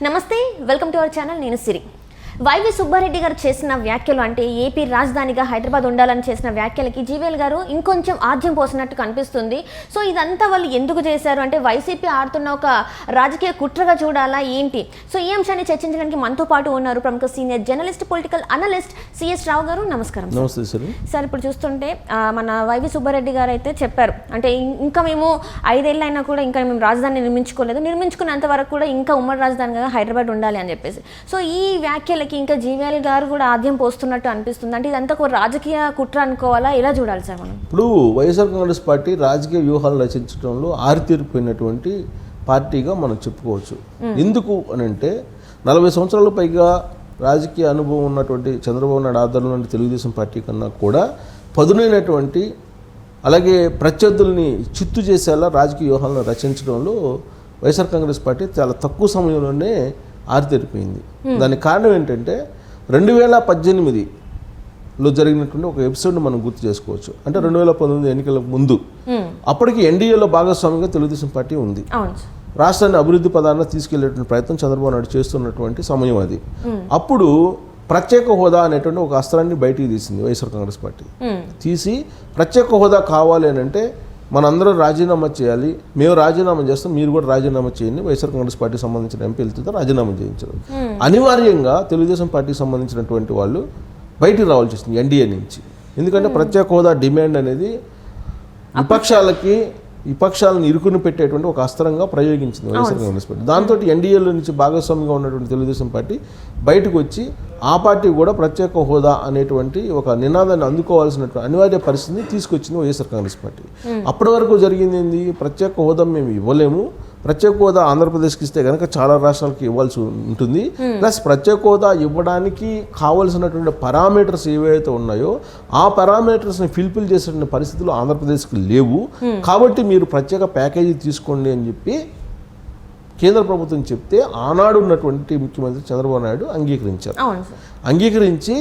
నమస్తే, welcome to our channel. నేను సిరి. YV Subbareddy గారు చేసిన వ్యాఖ్యలు అంటే ఏపీ రాజధానిగా హైదరాబాద్ ఉండాలని చేసిన వ్యాఖ్యలకి జీవీఎల్ గారు ఇంకొంచెం ఆద్యం పోసినట్టు కనిపిస్తుంది. సో ఇదంతా వాళ్ళు ఎందుకు చేశారు అంటే వైసీపీ ఆడుతున్న ఒక రాజకీయ కుట్రగా చూడాలా ఏంటి? సో ఈ అంశాన్ని చర్చించడానికి మనతో పాటు ఉన్నారు ప్రముఖ senior journalist, political analyst CS Rao గారు. నమస్కారం సార్. ఇప్పుడు చూస్తుంటే మన వైవి సుబ్బారెడ్డి గారు అయితే చెప్పారు, అంటే ఇంకా మేము 5 ఏళ్ళైనా కూడా ఇంకా మేము రాజధాని నిర్మించుకోలేదు, నిర్మించుకున్నంత వరకు కూడా ఇంకా ఉమ్మడి రాజధానిగా హైదరాబాద్ ఉండాలి అని చెప్పేసి. సో ఈ వ్యాఖ్యలకి ఇంకా జీవీఎల్ గారు కూడా ఆద్యం పోస్తున్నట్టు అనిపిస్తుంది. అంటే ఇదంతా ఒక రాజకీయ కుట్ర అనుకోవాలా, ఎలా చూడాలి సార్ మనం? ఇప్పుడు వైఎస్ఆర్ కాంగ్రెస్ పార్టీ రాజకీయ వ్యూహాలు రచించడంలో ఆరితేరిపోయినటువంటి పార్టీగా మనం చెప్పుకోవచ్చు. ఎందుకు అని అంటే 40 సంవత్సరాల పైగా రాజకీయ అనుభవం ఉన్నటువంటి చంద్రబాబు నాయుడు ఆధ్వర్యంలోని తెలుగుదేశం పార్టీ కన్నా కూడా పదునైనటువంటి, అలాగే ప్రత్యర్థుల్ని చిత్తు చేసేలా రాజకీయ వ్యూహాలను రచించడంలో వైఎస్ఆర్ కాంగ్రెస్ పార్టీ చాలా తక్కువ సమయంలోనే ఆరితేరిపోయింది. దానికి కారణం ఏంటంటే 2018లో జరిగినటువంటి ఒక ఎపిసోడ్ని మనం గుర్తు చేసుకోవచ్చు. అంటే 2019 ఎన్నికల ముందు అప్పటికి ఎన్డీఏలో భాగస్వామిగా తెలుగుదేశం పార్టీ ఉంది. రాష్ట్రాన్ని అభివృద్ధి పదాన్ని తీసుకెళ్లేటువంటి ప్రయత్నం చంద్రబాబు నాయుడు చేస్తున్నటువంటి సమయం అది. అప్పుడు ప్రత్యేక హోదా అనేటువంటి ఒక అస్త్రాన్ని బయటికి తీసింది వైఎస్ఆర్ కాంగ్రెస్ పార్టీ. తీసి ప్రత్యేక హోదా కావాలి అని అంటే మనందరం రాజీనామా చేయాలి, మేము రాజీనామా చేస్తాం, మీరు కూడా రాజీనామా చేయండి, వైఎస్ఆర్ కాంగ్రెస్ పార్టీకి సంబంధించిన ఎంపీలతో రాజీనామా చేయించారు. అనివార్యంగా తెలుగుదేశం పార్టీకి సంబంధించినటువంటి వాళ్ళు బయటికి రావాల్సి వస్తుంది ఎన్డీఏ నుంచి. ఎందుకంటే ప్రత్యేక హోదా డిమాండ్ అనేది విపక్షాలను ఇరుకుని పెట్టేటువంటి ఒక అస్త్రంగా ప్రయోగించింది వైఎస్ఆర్ కాంగ్రెస్ పార్టీ. దాంతో ఎన్డీఏలో నుంచి భాగస్వామిగా ఉన్నటువంటి తెలుగుదేశం పార్టీ బయటకు వచ్చి ఆ పార్టీ కూడా ప్రత్యేక హోదా అనేటువంటి ఒక నినాదాన్ని అందుకోవాల్సినటువంటి అనివార్య పరిస్థితిని తీసుకొచ్చింది వైఎస్ఆర్ కాంగ్రెస్ పార్టీ. అప్పటి వరకు జరిగింది ఏంది? ప్రత్యేక హోదా మేము ఇవ్వలేము, ప్రత్యేక హోదా ఆంధ్రప్రదేశ్కి ఇస్తే కనుక చాలా రాష్ట్రాలకి ఇవ్వాల్సి ఉంటుంది, ప్లస్ ప్రత్యేక హోదా ఇవ్వడానికి కావలసినటువంటి పారామీటర్స్ ఏవైతే ఉన్నాయో ఆ పారామీటర్స్ని ఫిల్ఫిల్ చేసేటువంటి పరిస్థితులు ఆంధ్రప్రదేశ్కి లేవు, కాబట్టి మీరు ప్రత్యేక ప్యాకేజీ తీసుకోండి అని చెప్పి కేంద్ర ప్రభుత్వం చెప్తే ఆనాడు ఉన్నటువంటి ముఖ్యమంత్రి చంద్రబాబు నాయుడు అంగీకరించారు. అంగీకరించి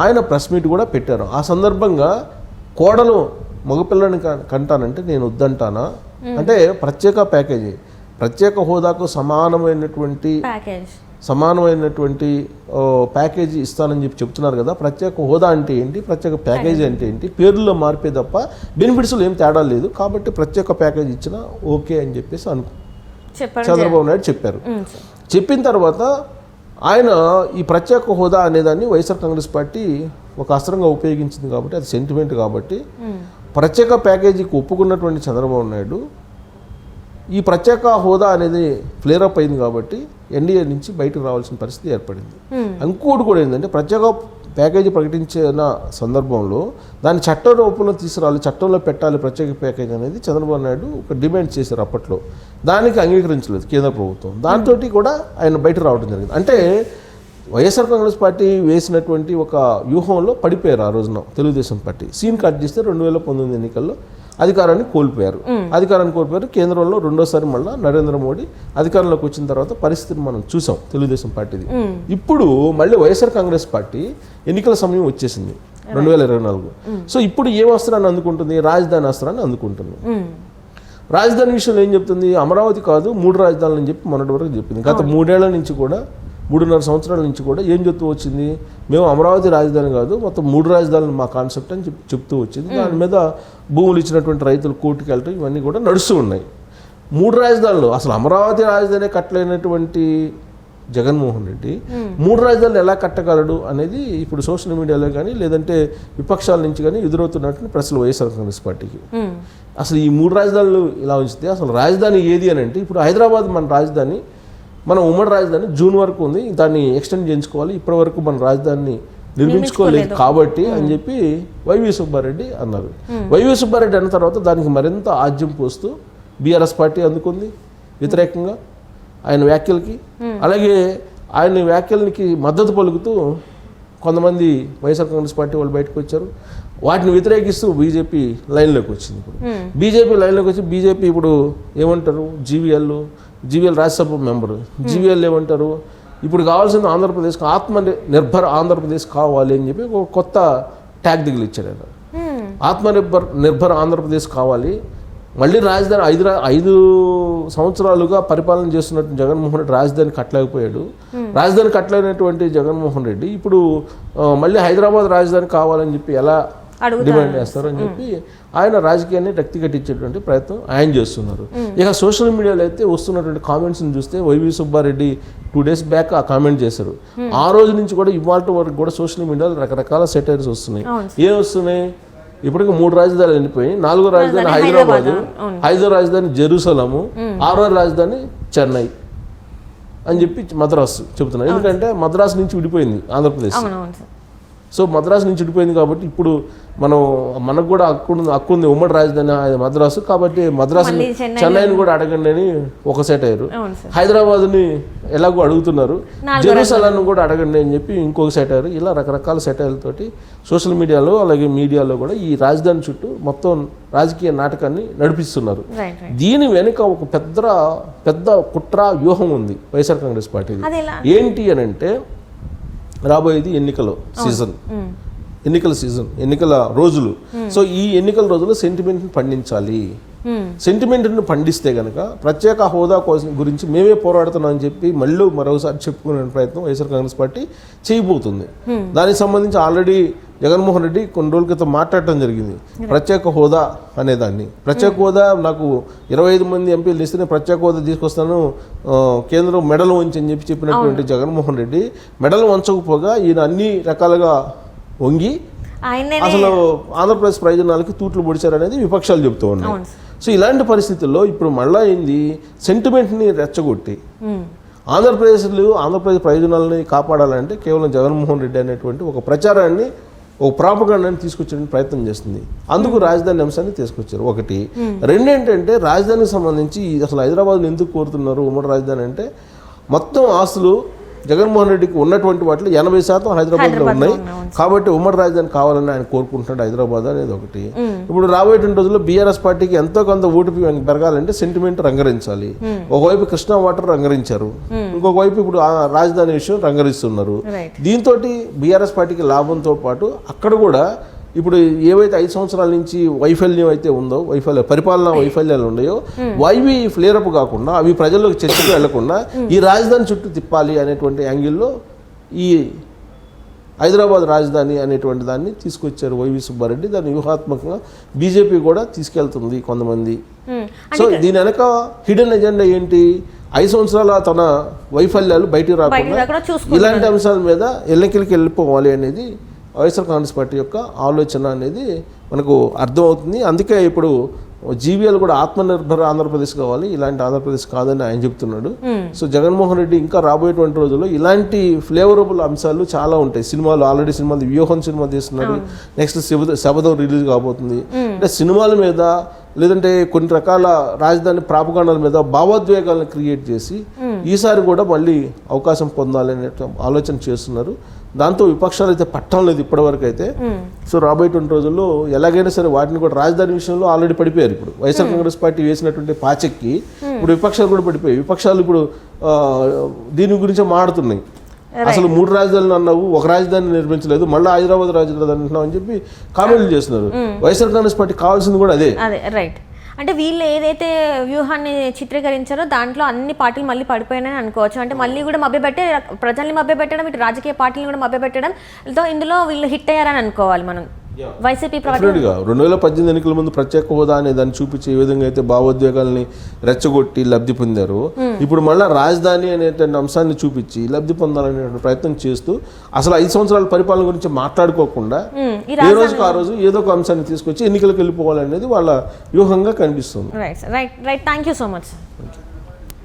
ఆయన ప్రెస్ మీట్ కూడా పెట్టారు. ఆ సందర్భంగా కోడలు మగపిల్లని కంటానంటే నేను వద్దంటానా అంటే ప్రత్యేక హోదాకు సమానమైనటువంటి ప్యాకేజీ ఇస్తానని చెప్పి చెప్తున్నారు కదా. ప్రత్యేక హోదా అంటే ఏంటి, ప్రత్యేక ప్యాకేజీ అంటే ఏంటి, పేర్లలో మార్పే తప్ప బెనిఫిట్స్లో ఏం తేడా లేదు, కాబట్టి ప్రత్యేక ప్యాకేజీ ఇచ్చినా ఓకే అని చెప్పేసి చంద్రబాబు నాయుడు చెప్పారు. చెప్పిన తర్వాత ఆయన ఈ ప్రత్యేక హోదా అనేదాన్ని వైఎస్ఆర్ కాంగ్రెస్ పార్టీ ఒక అస్త్రంగా ఉపయోగించింది, కాబట్టి అది సెంటిమెంట్. కాబట్టి ప్రత్యేక ప్యాకేజీకి ఒప్పుకున్నటువంటి చంద్రబాబు నాయుడు ఈ ప్రత్యేక హోదా అనేది ఫ్లేరప్ అయింది కాబట్టి ఎన్డీఏ నుంచి బయటకు రావాల్సిన పరిస్థితి ఏర్పడింది. ఇంకోటి కూడా ఏంటంటే ప్రత్యేక ప్యాకేజీ ప్రకటించిన సందర్భంలో దాన్ని చట్ట రూపంలో తీసుకురావాలి, చట్టంలో పెట్టాలి ప్రత్యేక ప్యాకేజీ అనేది చంద్రబాబు నాయుడు ఒక డిమాండ్ చేశారు అప్పట్లో. దానికి అంగీకరించలేదు కేంద్ర ప్రభుత్వం. దాంతో కూడా ఆయన బయటకు రావడం జరిగింది. అంటే వైఎస్ఆర్ కాంగ్రెస్ పార్టీ వేసినటువంటి ఒక వ్యూహంలో పడిపోయారు ఆ రోజున తెలుగుదేశం పార్టీ. సీన్ కట్ చేస్తే 2019 ఎన్నికల్లో అధికారాన్ని కోల్పోయారు. కేంద్రంలో రెండోసారి మళ్ళీ నరేంద్ర మోడీ అధికారంలోకి వచ్చిన తర్వాత పరిస్థితిని మనం చూసాం తెలుగుదేశం పార్టీది. ఇప్పుడు మళ్ళీ వైఎస్ఆర్ కాంగ్రెస్ పార్టీ ఎన్నికల సమయం వచ్చేసింది 2024. సో ఇప్పుడు ఏం అస్త్రాన్ని అందుకుంటుంది? రాజధాని అస్త్రాన్ని అందుకుంటుంది. రాజధాని విషయంలో ఏం చెప్తుంది? అమరావతి కాదు 3 రాజధానులు అని చెప్పి మొన్నటి వరకు చెప్పింది. గత 3.5 సంవత్సరాల నుంచి కూడా ఏం చెప్తూ వచ్చింది? మేము అమరావతి రాజధాని కాదు, మొత్తం 3 రాజధానులు మా కాన్సెప్ట్ అని చెప్తూ వచ్చింది. దాని మీద భూములు ఇచ్చినటువంటి రైతులు కోర్టుకు వెళ్ళటం ఇవన్నీ కూడా నడుస్తూ ఉన్నాయి. 3 రాజధానులు, అసలు అమరావతి రాజధాని కట్టలేనటువంటి జగన్మోహన్ రెడ్డి 3 రాజధానులు ఎలా కట్టగలడు అనేది ఇప్పుడు సోషల్ మీడియాలో కానీ లేదంటే విపక్షాల నుంచి కానీ ఎదురవుతున్నటువంటి ప్రశ్నలు వైఎస్ఆర్ కాంగ్రెస్ పార్టీకి. అసలు ఈ 3 రాజధానులు ఇలా ఉంచితే అసలు రాజధాని ఏది అని అంటే, ఇప్పుడు హైదరాబాద్ మన రాజధాని, మన ఉమ్మడి రాజధాని జూన్ వరకు ఉంది, దాన్ని ఎక్స్టెండ్ చేయించుకోవాలి, ఇప్పటి వరకు మన రాజధానిని నిర్మించుకోలేదు కాబట్టి అని చెప్పి వైవి సుబ్బారెడ్డి అన్నారు. వైవి సుబ్బారెడ్డి అన్న తర్వాత దానికి మరింత ఆజ్యం పోస్తూ బీఆర్ఎస్ పార్టీ అందుకుంది వ్యతిరేకంగా ఆయన వ్యాఖ్యలకి. అలాగే ఆయన వ్యాఖ్యలకి మద్దతు పలుకుతూ కొంతమంది వైఎస్ఆర్ కాంగ్రెస్ పార్టీ వాళ్ళు బయటకు వచ్చారు. వాటిని వ్యతిరేకిస్తూ బీజేపీ లైన్లోకి వచ్చింది. ఇప్పుడు బీజేపీ లైన్లోకి వచ్చి బీజేపీ ఇప్పుడు ఏమంటారు, జీవీఎల్ రాజ్యసభ మెంబరు, జీవీఎల్ ఏమంటారు, ఇప్పుడు కావాల్సింది ఆంధ్రప్రదేశ్కి ఆత్మనిర్భర్ ఆంధ్రప్రదేశ్ కావాలి అని చెప్పి ఒక కొత్త ట్యాగ్ దిగులు ఇచ్చాడు ఆయన. ఆత్మనిర్భర్ ఆంధ్రప్రదేశ్ కావాలి, మళ్ళీ రాజధాని 5 సంవత్సరాలుగా పరిపాలన చేస్తున్నట్టు జగన్మోహన్ రెడ్డి రాజధాని కట్టలేకపోయాడు. రాజధాని కట్టలేనటువంటి జగన్మోహన్ రెడ్డి ఇప్పుడు మళ్ళీ హైదరాబాద్ రాజధాని కావాలని చెప్పి ఎలా డిమాండ్ చేస్తారని చెప్పి ఆయన రాజకీయాన్ని రక్తి కట్టించేటువంటి ప్రయత్నం ఆయన చేస్తున్నారు. ఇక సోషల్ మీడియాలో అయితే వస్తున్నటువంటి కామెంట్స్ని చూస్తే వైవి సుబ్బారెడ్డి 2 days బ్యాక్ ఆ కామెంట్ చేశారు. ఆ రోజు నుంచి కూడా ఇవాళ వరకు కూడా సోషల్ మీడియాలో రకరకాల సెటైర్స్ వస్తున్నాయి. ఏం వస్తున్నాయి? ఇప్పటికి 3 రాజధానులు వెళ్ళిపోయి 4వ రాజధాని హైదరాబాదు, 5వ రాజధాని జెరూసలము, 6వ రాజధాని చెన్నై అని చెప్పి మద్రాసు చెబుతున్నారు. ఎందుకంటే మద్రాసు నుంచి విడిపోయింది ఆంధ్రప్రదేశ్. సో మద్రాసు నుంచి విడిపోయింది కాబట్టి ఇప్పుడు మనకు కూడా హక్కు ఉంది ఉమ్మడి రాజధాని మద్రాసు, కాబట్టి మద్రాసు చెన్నైని కూడా అడగండి అని ఒక సెట్ అయ్యారు. హైదరాబాద్ని ఎలాగో అడుగుతున్నారు, జెరూసలాన్ని కూడా అడగండి అని చెప్పి ఇంకొక సెట్ అయ్యారు. ఇలా రకరకాల సెటైర్లతోటి సోషల్ మీడియాలో అలాగే మీడియాలో కూడా ఈ రాజధాని చుట్టూ మొత్తం రాజకీయ నాటకాన్ని నడిపిస్తున్నారు. దీని వెనుక ఒక పెద్ద కుట్ర వ్యూహం ఉంది వైఎస్ఆర్ కాంగ్రెస్ పార్టీది. ఏంటి అని అంటే రాబోయేది ఎన్నికల సీజన్, ఎన్నికల రోజులు. సో ఈ ఎన్నికల రోజుల్లో సెంటిమెంట్ని పండించాలి. సెంటిమెంట్ని పండిస్తే కనుక ప్రత్యేక హోదా గురించి మేమే పోరాడుతున్నాం అని చెప్పి మరోసారి చెప్పుకునే ప్రయత్నం వైఎస్ఆర్ కాంగ్రెస్ పార్టీ చేయబోతుంది. దానికి సంబంధించి ఆల్రెడీ జగన్మోహన్ రెడ్డి కొన్ని రోజుల క్రితం మాట్లాడటం జరిగింది. ప్రత్యేక హోదా అనేదాన్ని, ప్రత్యేక హోదా నాకు 25 మంది ఎంపీలు ఇస్తే ప్రత్యేక హోదా తీసుకొస్తాను, కేంద్రం మెడలు వంచి అని చెప్పినటువంటి జగన్మోహన్ రెడ్డి మెడలు వంచకపోగా ఈయన అన్ని రకాలుగా వంగి అసలు ఆంధ్రప్రదేశ్ ప్రయోజనాలకి తూట్లు పొడిచారనేది విపక్షాలు చెబుతూ ఉన్నాయి. సో ఇలాంటి పరిస్థితుల్లో ఇప్పుడు మళ్ళా ఏంది, సెంటిమెంట్ని రెచ్చగొట్టి ఆంధ్రప్రదేశ్ ప్రయోజనాలని కాపాడాలంటే కేవలం జగన్మోహన్ రెడ్డి అనేటువంటి ఒక ప్రచారాన్ని, ఒక ప్రాపగాండాన్ని తీసుకొచ్చే ప్రయత్నం చేస్తుంది. అందుకు రాజధాని అంశాన్ని తీసుకొచ్చారు. ఒకటి. రెండేంటంటే రాజధానికి సంబంధించి అసలు హైదరాబాద్ని ఎందుకు కోరుతున్నారు ఉమ్మడి రాజధాని అంటే, మొత్తం ఆస్తులు జగన్మోహన్ రెడ్డికి ఉన్నటువంటి వాటిలో 80% హైదరాబాద్లో ఉన్నాయి. కాబట్టి ఉమ్మడి రాజధాని కావాలని ఆయన కోరుకుంటున్నాడు హైదరాబాద్ అనేది ఒకటి. ఇప్పుడు రాబోయేటువంటి రోజుల్లో బీఆర్ఎస్ పార్టీకి ఎంతో కొంత ఓటు పెరగాలంటే సెంటిమెంట్ రంగరించాలి. ఒకవైపు కృష్ణా వాటర్ రంగరించారు, ఇంకొక వైపు ఇప్పుడు రాజధాని విషయం రంగరిస్తున్నారు. దీంతో బీఆర్ఎస్ పార్టీకి లాభంతో పాటు అక్కడ కూడా ఇప్పుడు ఏవైతే 5 సంవత్సరాల నుంచి వైఫల్యం అయితే ఉందో, పరిపాలనా వైఫల్యాలు ఉన్నాయో అవి ఫ్లేరప్ కాకుండా, అవి ప్రజల్లోకి చర్చకు వెళ్లకుండా ఈ రాజధాని చుట్టూ తిప్పాలి అనేటువంటి యాంగిల్లో ఈ హైదరాబాద్ రాజధాని అనేటువంటి దాన్ని తీసుకొచ్చారు వైవి సుబ్బారెడ్డి. దాన్ని వ్యూహాత్మకంగా బీజేపీ కూడా తీసుకెళ్తుంది కొంతమంది. సో దీని వెనక హిడెన్ ఎజెండా ఏంటి? 5 సంవత్సరాల తన వైఫల్యాలు బయటికి రాకుండా ఇలాంటి అంశాల మీద ఎన్నికలకి వెళ్ళిపోవాలి అనేది వైఎస్ఆర్ కాంగ్రెస్ పార్టీ యొక్క ఆలోచన అనేది మనకు అర్థమవుతుంది. అందుకే ఇప్పుడు జీవీఎల్ కూడా ఆత్మనిర్భర ఆంధ్రప్రదేశ్ కావాలి, ఇలాంటి ఆంధ్రప్రదేశ్ కాదని ఆయన చెప్తున్నాడు. సో జగన్మోహన్ రెడ్డి ఇంకా రాబోయేటువంటి రోజుల్లో ఇలాంటి ఫ్లేవరబుల్ అంశాలు చాలా ఉంటాయి. ఆల్రెడీ సినిమాలు వ్యూహం సినిమా తీస్తున్నాడు, నెక్స్ట్ శబదం రిలీజ్ కాబోతుంది. అంటే సినిమాల మీద లేదంటే కొన్ని రకాల రాజధాని ప్రాపగాండాల మీద భావోద్వేగాలను క్రియేట్ చేసి ఈసారి కూడా మళ్ళీ అవకాశం పొందాలనే ఆలోచన చేస్తున్నారు. దాంతో విపక్షాలు అయితే పట్టం లేదు ఇప్పటివరకు అయితే. సో రాబోయేటువంటి రోజుల్లో ఎలాగైనా సరే వాటిని కూడా, రాజధాని విషయంలో ఆల్రెడీ పడిపోయారు. ఇప్పుడు వైఎస్ఆర్ కాంగ్రెస్ పార్టీ వేసినటువంటి పాచెక్కి ఇప్పుడు విపక్షాలు కూడా పడిపోయాయి. విపక్షాలు ఇప్పుడు దీని గురించి మాట్లాడుతున్నాయి. అసలు 3 రాజధానులు అన్నావు, ఒక రాజధాని నిర్మించలేదు, మళ్ళీ హైదరాబాద్ రాజధాని అంటున్నావు అని చెప్పి కామెంట్లు చేస్తున్నారు. వైఎస్ఆర్ కాంగ్రెస్ పార్టీ కావాల్సింది కూడా అదే. రైట్. అంటే వీళ్ళు ఏదైతే వ్యూహాన్ని చిత్రీకరించారో దాంట్లో అన్ని పార్టీలు మళ్ళీ పడిపోయాయని అనుకోవచ్చు. అంటే మళ్ళీ కూడా మభ్యపెట్టే, ప్రజల్ని మభ్యపెట్టడం, ఇటు రాజకీయ పార్టీలను కూడా మభ్యపెట్టడం, ఇందులో వీళ్ళు హిట్ అయ్యారని అనుకోవాలి మనం. వైసీపీ 2018 ఎన్నికల ముందు ప్రత్యేక హోదా అనే దాన్ని చూపించి ఏ విధంగా అయితే భావోద్వేగాల్ని రెచ్చగొట్టి లబ్ధి పొందారు, ఇప్పుడు మళ్ళీ రాజధాని అనేటువంటి అంశాన్ని చూపించి లబ్ధి పొందాలనే ప్రయత్నం చేస్తూ అసలు 5 సంవత్సరాల పరిపాలన గురించి మాట్లాడుకోకుండా ఏ రోజుకు ఆ రోజు ఏదో ఒక అంశాన్ని తీసుకొచ్చి ఎన్నికలకు వెళ్ళిపోవాలనేది వాళ్ళ వ్యూహంగా కనిపిస్తుంది. Right. Thank you so much.